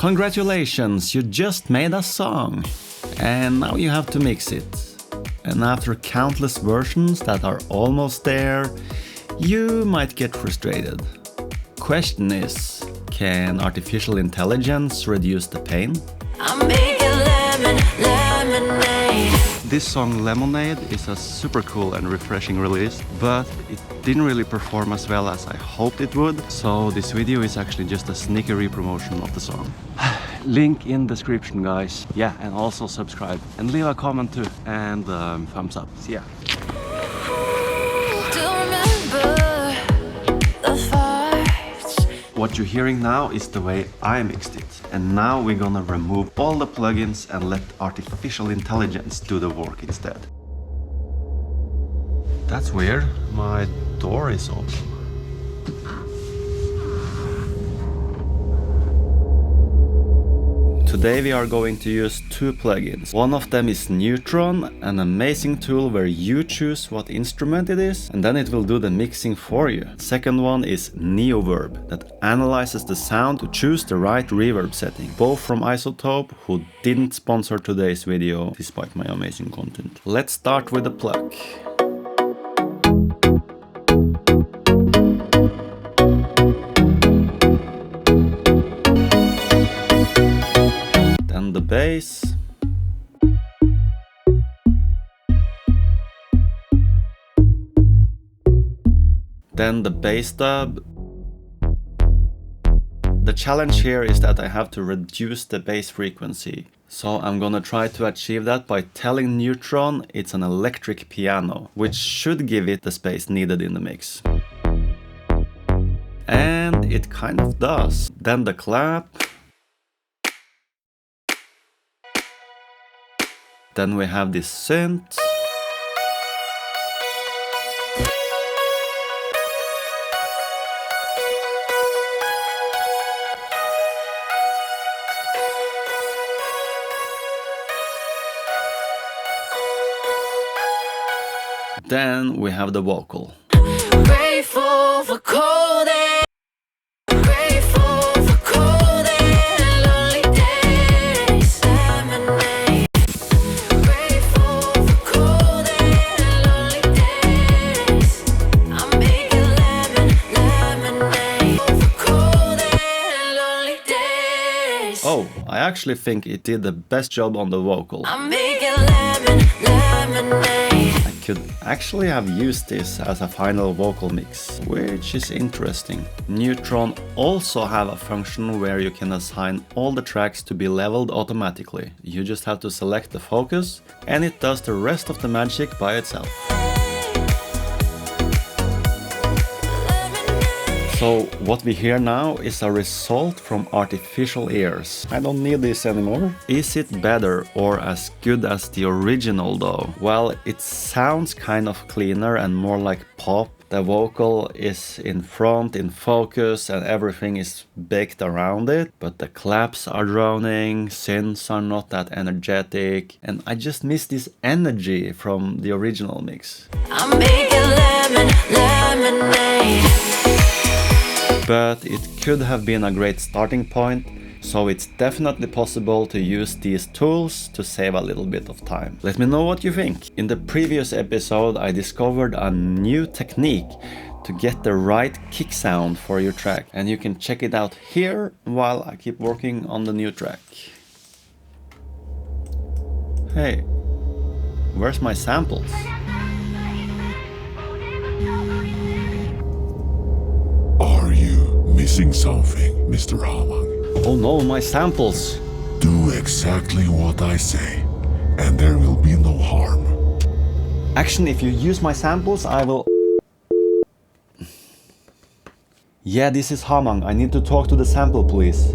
Congratulations, you just made a song! And now you have to mix it. And after countless versions that are almost there, you might get frustrated. Question is, can artificial intelligence reduce the pain? I'm making lemonade. This song Lemonade is a super cool and refreshing release, but it didn't really perform as well as I hoped it would, so this video is actually just a sneaky re-promotion of the song. Link in description, guys. Yeah, and also subscribe and leave a comment too, and thumbs up. See ya. What you're hearing now is the way I mixed it. And now we're gonna remove all the plugins and let artificial intelligence do the work instead. That's weird. My door is open. Today we are going to use two plugins. One of them is Neutron, an amazing tool where you choose what instrument it is and then it will do the mixing for you. Second one is Neoverb, that analyzes the sound to choose the right reverb setting. Both from Isotope, who didn't sponsor today's video despite my amazing content. Let's start with the pluck. The bass, then the bass dub. The challenge here is that I have to reduce the bass frequency, so I'm gonna try to achieve that by telling Neutron it's an electric piano, which should give it the space needed in the mix. And it kind of does. Then the clap. Then we have this synth. Then we have the vocal. Grateful for cold air. Grateful for cold air. Lonely days. Lemonade. Oh, I actually think it did the best job on the vocal. I'm making lemonade. I could actually have used this as a final vocal mix, which is interesting. Neutron also have a function where you can assign all the tracks to be leveled automatically. You just have to select the focus and it does the rest of the magic by itself. So what we hear now is a result from artificial ears. I don't need this anymore. Is it better or as good as the original though? Well, it sounds kind of cleaner and more like pop. The vocal is in front, in focus, and everything is baked around it. But the claps are droning, synths are not that energetic, and I just miss this energy from the original mix. I'm making lemonade. But it could have been a great starting point, so it's definitely possible to use these tools to save a little bit of time. Let me know what you think. In the previous episode I discovered a new technique to get the right kick sound for your track, and you can check it out here while I keep working on the new track. Hey, where's my samples? Are you missing something, Mr. Hamang? Oh no, my samples! Do exactly what I say, and there will be no harm. Action, if you use my samples, I will... Yeah, this is Hamang. I need to talk to the sample, please.